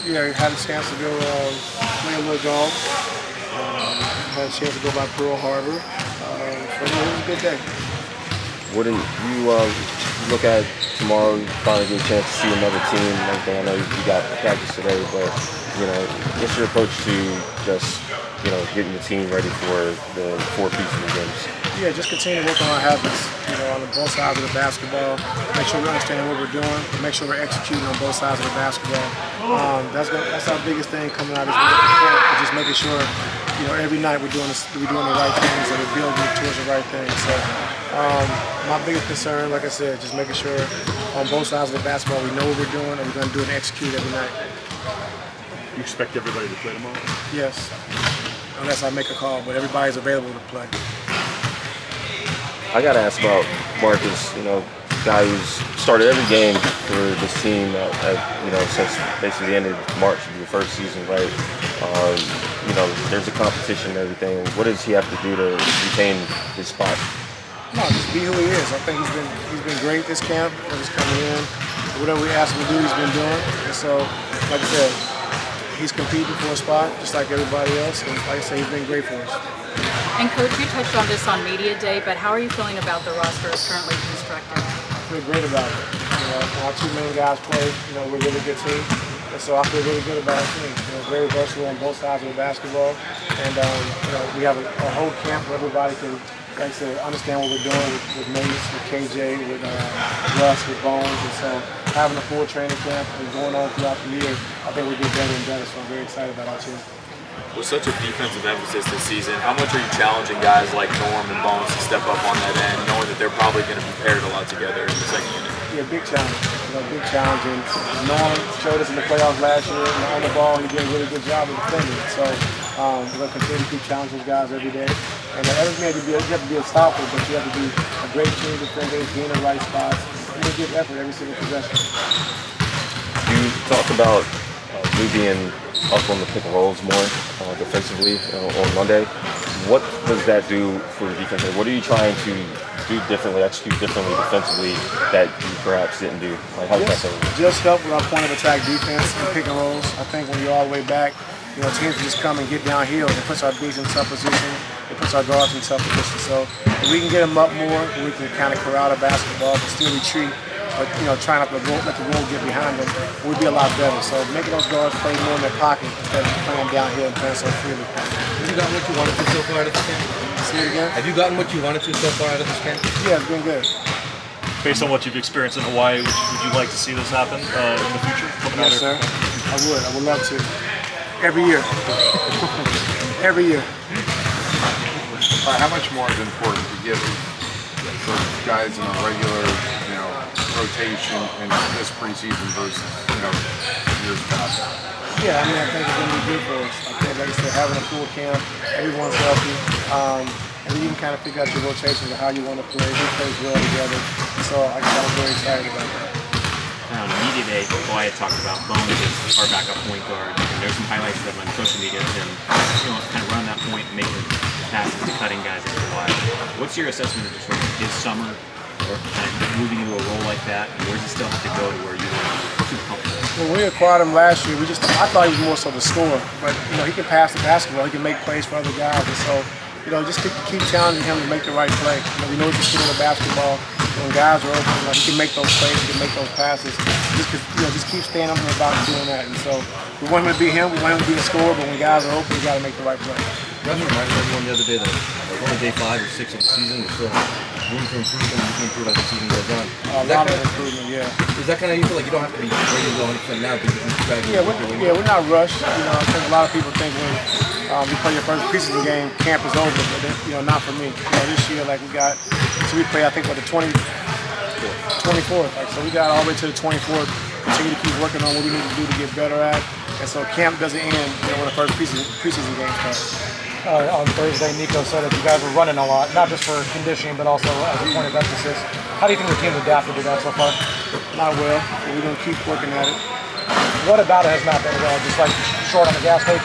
Yeah, had a chance to go play a little golf. Had a chance to go by Pearl Harbor. So yeah, it was a good day. What do you look at tomorrow? You finally get a chance to see another team and everything. I know you got practice today, but what's your approach to just getting the team ready for the 4 preseason games? Yeah, just continue to work on our habits. On both sides of the basketball. Make sure we understand what we're doing. Make sure we're executing on both sides of the basketball. That's our biggest thing coming out of this camp. Is just making sure every night we're doing the right things and we're building towards the right things. So my biggest concern, like I said, just making sure on both sides of the basketball we know what we're doing and we're going to do it and execute every night. You expect everybody to play tomorrow? Yes, unless I make a call, but everybody's available to play. I got to ask about Marcus, guy who's started every game for this team since basically the end of March of the first season, right? There's a competition and everything. What does he have to do to retain his spot? No, just be who he is. I think he's been great this camp. He's coming in. Whatever we ask him to do, he's been doing. And so, like I said, he's competing for a spot just like everybody else. And like I said, he's been great for us. And Coach, you touched on this on Media Day, but how are you feeling about the roster as currently constructed? I feel great about it. Our 2 main guys play. We're a really good team. And so I feel really good about our team. Very versatile on both sides of the basketball. And we have a whole camp where everybody can, like I said, understand what we're doing with Mace, with KJ, with Russ, with Bones. And so having a full training camp and going on throughout the year, I think we get better and better. So I'm very excited about our team. With such a defensive emphasis this season, how much are you challenging guys like Norm and Bones to step up on that end, knowing that they're probably going to be paired a lot together in the second unit? Yeah, big challenge. Big challenge. And Norm showed us in the playoffs last year, on the ball, he did a really good job of defending. So we're going to continue to keep challenging those guys every day. And you have to be unstoppable, but you have to be a great team defender, be in the right spots, and you give effort every single possession. You talked about Lue being up on the pick and rolls more defensively on Monday. What does that do for the defense? What are you trying to do differently, execute differently defensively that you perhaps didn't do? How does that go? Just help with our point of attack defense and pick and rolls. I think when you're all the way back, teams can just come and get downhill. It puts our bigs in tough position. It puts our guards in tough position. So if we can get them up more, we can kind of corral the basketball but still retreat. But try not to let the roll get behind them, we'd be a lot better. So making those guards play more in their pocket instead of playing downhill and playing so freely. Have you gotten what you wanted to so far out of this camp? Say it again? Have you gotten what you wanted to so far out of this camp? Yeah, it's been good. Based on what you've experienced in Hawaii, would you like to see this happen in the future? Yes, sir. I would love to. Every year. Every year. How much more is important to give those guys in a regular, rotation in this preseason versus, years past? Yeah, I think it's going to be good for us. I think, like I said, having a full camp, everyone's healthy, and then you can kind of figure out your rotations of how you want to play, who plays well together. So I'm very excited about that. Media Day, Hawai'i talked about Bones as our backup point guard. And there's some highlights of him on social media of him, kind of running that point, making passes, cutting guys into the wire. What's your assessment of just his summer, or kind of moving into a role like that? And where does he still have to go to where you want to be too comfortable? When we acquired him last year, I thought he was more so the scorer, but he can pass the basketball, he can make plays for other guys, and so just keep challenging him to make the right play. We know he can score the basketball. When guys are open, he can make those plays, he can make those passes. Just keep staying on him about doing that. And so we want him to be him, we want him to be the scorer, but when guys are open, we got to make the right play. Russ reminded everyone the other day that only day 5 or 6 of the season, there's still room for improvement. You can improve as the season goes on. A lot of improvement, yeah. Is that kind of, you feel like you don't have to be ready to go 100% now, but you can try to we're not rushed. I think a lot of people think when you play your first preseason game, camp is over, but not for me. This year, we play, I think, the 24th. So we got all the way to the 24th. Continue to keep working on what we need to do to get better at. And so camp doesn't end when the first preseason game starts. On Thursday, Nico said that you guys were running a lot, not just for conditioning, but also as a point of emphasis. How do you think the team's adapted to that so far? Not well. We're going to keep working at it. What about it has not been well? Just like short on the gas tank?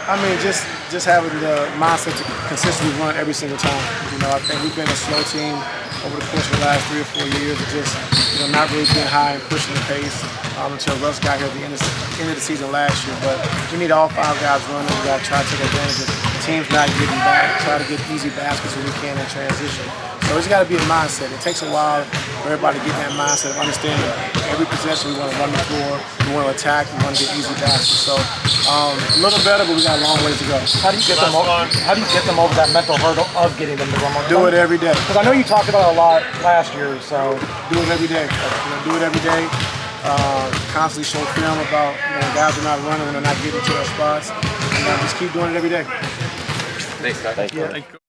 I mean, just having the mindset to consistently run every single time. You know, I think we've been a slow team over the course of the last 3 or 4 years of just, you know, not really being high and pushing the pace until Russ got here at the end of the season last year. But we need all 5 guys running. We got to try to take advantage of teams not getting back, try to get easy baskets when we can in transition. So it's got to be a mindset. It takes a while for everybody to get in that mindset of understanding every possession we want to run the floor, we want to attack, we want to get easy baskets. So a little better, but we got a long ways to go. How do you get them over that mental hurdle of getting them to run more? Do it every day. Because I know you talked about it a lot last year, so do it every day. You know, do it every day. Constantly show film about, you know, guys are not running when they're not getting to their spots, and just keep doing it every day. Thanks, guys. Thank you.